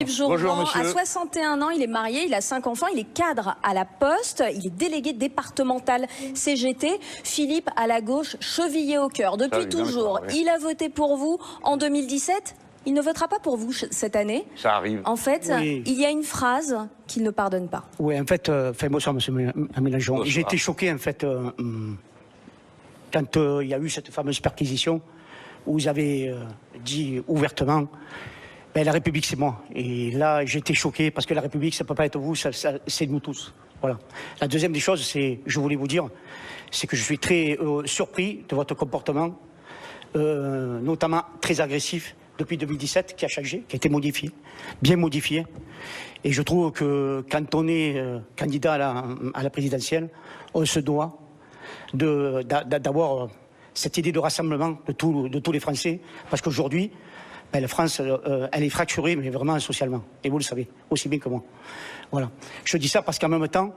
Bonjour, monsieur. À 61 ans, il est marié, il a 5 enfants, il est cadre à la Poste, il est délégué départemental CGT. Philippe, à la gauche, chevillé au cœur. Depuis toujours, il a voté pour vous en 2017. Il ne votera pas pour vous cette année. Ça arrive. En fait, il y a une phrase qu'il ne pardonne pas. Oui, en fait, bonsoir, monsieur Mélenchon. J'ai été choqué, en fait, quand il y a eu cette fameuse perquisition où vous avez dit ouvertement la République, c'est moi. Et là, j'ai été choqué parce que la République, ça ne peut pas être vous, c'est nous tous. Voilà. La deuxième des choses, je voulais vous dire, c'est que je suis très surpris de votre comportement, notamment très agressif depuis 2017, qui a changé, qui a été modifié, bien modifié. Et je trouve que quand on est candidat à la présidentielle, on se doit d'avoir cette idée de rassemblement de tous les Français, parce qu'aujourd'hui, la France, elle est fracturée, mais vraiment socialement. Et vous le savez, aussi bien que moi. Voilà. Je dis ça parce qu'en même temps,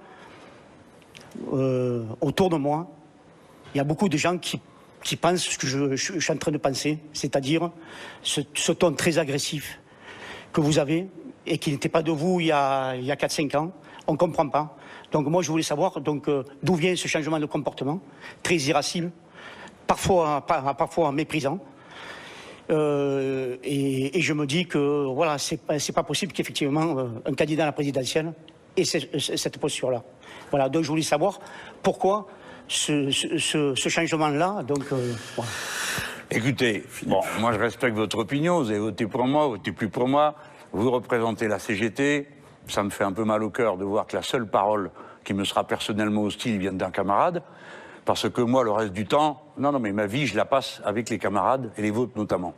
autour de moi, il y a beaucoup de gens qui pensent ce que je suis en train de penser, c'est-à-dire ce ton très agressif que vous avez et qui n'était pas de vous il y a 4-5 ans. On ne comprend pas. Donc moi, je voulais savoir d'où vient ce changement de comportement, très irascible, parfois méprisant. Et je me dis que voilà, c'est pas possible qu'effectivement un candidat à la présidentielle ait cette posture-là. Voilà, donc je voulais savoir pourquoi ce changement-là. Voilà. Écoutez, bon, moi je respecte votre opinion, vous avez voté pour moi, votez plus pour moi, vous représentez la CGT, ça me fait un peu mal au cœur de voir que la seule parole qui me sera personnellement hostile vient d'un camarade. Parce que moi, le reste du temps, non, mais ma vie, je la passe avec les camarades, et les vôtres notamment.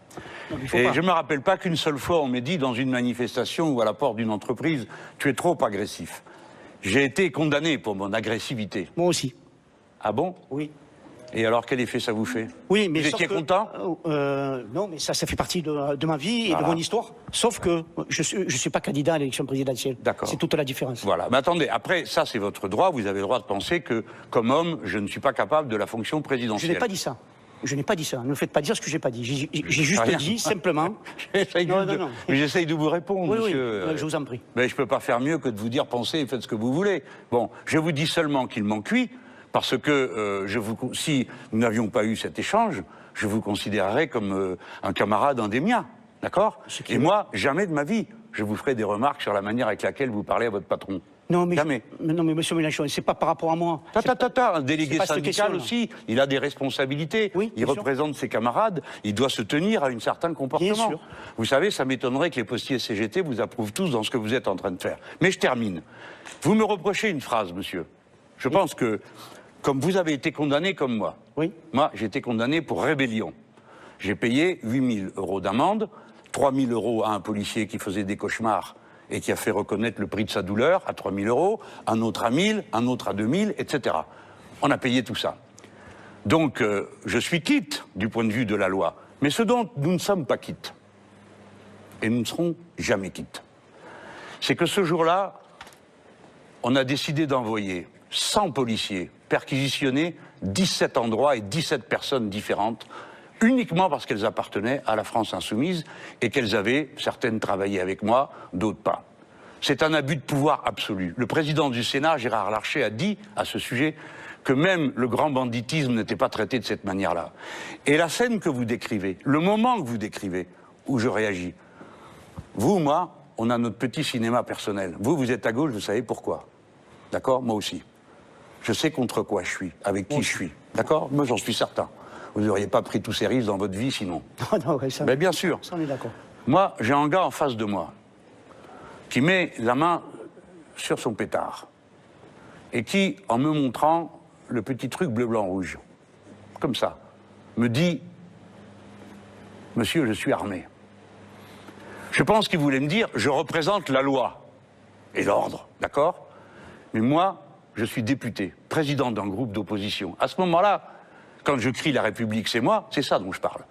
Et je ne me rappelle pas qu'une seule fois, on m'ait dit dans une manifestation ou à la porte d'une entreprise, tu es trop agressif. J'ai été condamné pour mon agressivité. Moi aussi. Ah bon? Oui. Et alors, quel effet ça vous fait? Oui, mais vous étiez content? Non, mais ça fait partie de ma vie et de mon histoire. Sauf que je suis pas candidat à l'élection présidentielle. D'accord. C'est toute la différence. Voilà. Mais attendez, après, ça c'est votre droit. Vous avez le droit de penser que, comme homme, je ne suis pas capable de la fonction présidentielle. Je n'ai pas dit ça. Je n'ai pas dit ça. Ne me faites pas dire ce que j'ai pas dit. J'ai juste dit simplement. J'essaye de vous répondre, monsieur. Oui, je vous en prie. Mais je peux pas faire mieux que de vous dire pensez et faites ce que vous voulez. Bon, je vous dis seulement qu'il m'en cuit. Parce que si nous n'avions pas eu cet échange, je vous considérerais comme un camarade, un des miens, d'accord? Et moi, jamais de ma vie, je vous ferai des remarques sur la manière avec laquelle vous parlez à votre patron. Non, mais jamais. Non, mais monsieur Mélenchon, c'est pas par rapport à moi. Un délégué syndical aussi, il a des responsabilités. Oui, il représente ses camarades, il doit se tenir à un certain comportement. Bien sûr. Vous savez, ça m'étonnerait que les postiers CGT vous approuvent tous dans ce que vous êtes en train de faire. Mais je termine. Vous me reprochez une phrase, monsieur. Je pense que comme vous avez été condamné comme moi, moi j'ai été condamné pour rébellion. J'ai payé 8 000 € d'amende, 3 000 € à un policier qui faisait des cauchemars et qui a fait reconnaître le prix de sa douleur à 3 000 €, un autre à 1 000, un autre à 2 000, etc. On a payé tout ça. Donc je suis quitte du point de vue de la loi. Mais ce dont nous ne sommes pas quittes, et nous ne serons jamais quittes, c'est que ce jour-là, on a décidé d'envoyer 100 policiers perquisitionner 17 endroits et 17 personnes différentes, uniquement parce qu'elles appartenaient à la France insoumise et qu'elles avaient, certaines travaillé avec moi, d'autres pas. C'est un abus de pouvoir absolu. Le président du Sénat, Gérard Larcher, a dit à ce sujet que même le grand banditisme n'était pas traité de cette manière-là. Et la scène que vous décrivez, le moment que vous décrivez, où je réagis, vous, moi, on a notre petit cinéma personnel. Vous êtes à gauche, vous savez pourquoi. D'accord? Moi aussi. Je sais contre quoi je suis, avec qui je suis. D'accord? Moi, j'en suis certain. Vous n'auriez pas pris tous ces risques dans votre vie, sinon. Non, ça, mais bien sûr. Ça, on est d'accord. Moi, j'ai un gars en face de moi qui met la main sur son pétard et qui, en me montrant le petit truc bleu, blanc, rouge, comme ça, me dit « Monsieur, je suis armé ». Je pense qu'il voulait me dire « Je représente la loi et l'ordre », d'accord? Mais moi, je suis député, président d'un groupe d'opposition. À ce moment-là, quand je crie « La République, c'est moi », c'est ça dont je parle.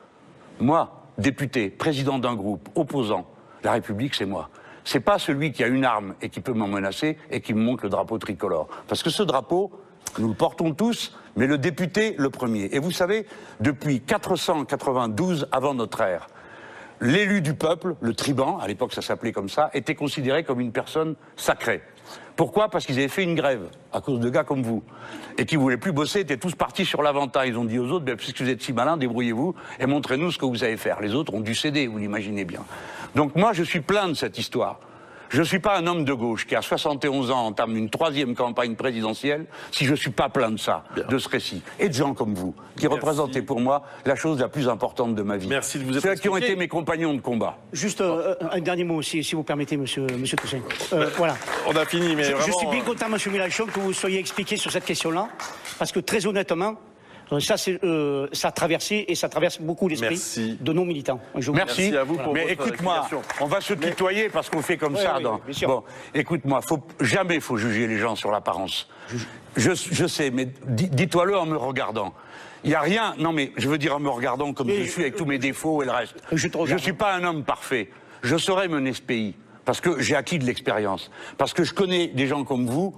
Moi, député, président d'un groupe, opposant, la République, c'est moi. C'est pas celui qui a une arme et qui peut m'en menacer et qui me montre le drapeau tricolore. Parce que ce drapeau, nous le portons tous, mais le député, le premier. Et vous savez, depuis 492 avant notre ère, l'élu du peuple, le tribun, à l'époque ça s'appelait comme ça, était considéré comme une personne sacrée. Pourquoi? Parce qu'ils avaient fait une grève, à cause de gars comme vous, et qui ne voulaient plus bosser, étaient tous partis sur l'Aventin. Ils ont dit aux autres, ben, puisque vous êtes si malins, débrouillez-vous et montrez-nous ce que vous savez faire. Les autres ont dû céder, vous l'imaginez bien. Donc moi, je suis plein de cette histoire. Je ne suis pas un homme de gauche qui, à 71 ans, entame une 3e campagne présidentielle si je ne suis pas plein de ça, de ce récit. Et de gens comme vous, qui représentaient pour moi la chose la plus importante de ma vie. Merci de vous être Ceux qui ont été mes compagnons de combat. Juste un dernier mot aussi, si vous permettez, monsieur Toussaint. Voilà. On a fini, mais vraiment... Je suis bien content, monsieur Mélenchon, que vous soyez expliqué sur cette question-là, parce que très honnêtement, ça a traversé et ça traverse beaucoup l'esprit de nos militants. Merci à vous pour mais votre écoute-moi, on va se tutoyer parce qu'on fait comme ça. Oui, bon, écoute-moi, jamais il faut juger les gens sur l'apparence. Je sais, mais dis-toi-le en me regardant. Il n'y a rien, non mais je veux dire en me regardant comme je suis avec tous mes défauts et le reste. Je ne suis pas un homme parfait. Je saurais mener ce pays parce que j'ai acquis de l'expérience, parce que je connais des gens comme vous,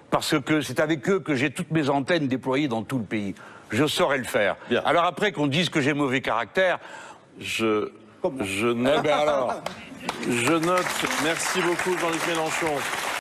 parce que c'est avec eux que j'ai toutes mes antennes déployées dans tout le pays. Je saurais le faire. Bien. Alors après qu'on dise que j'ai mauvais caractère, je note. Eh ben alors. Je note. Merci beaucoup Jean-Luc Mélenchon.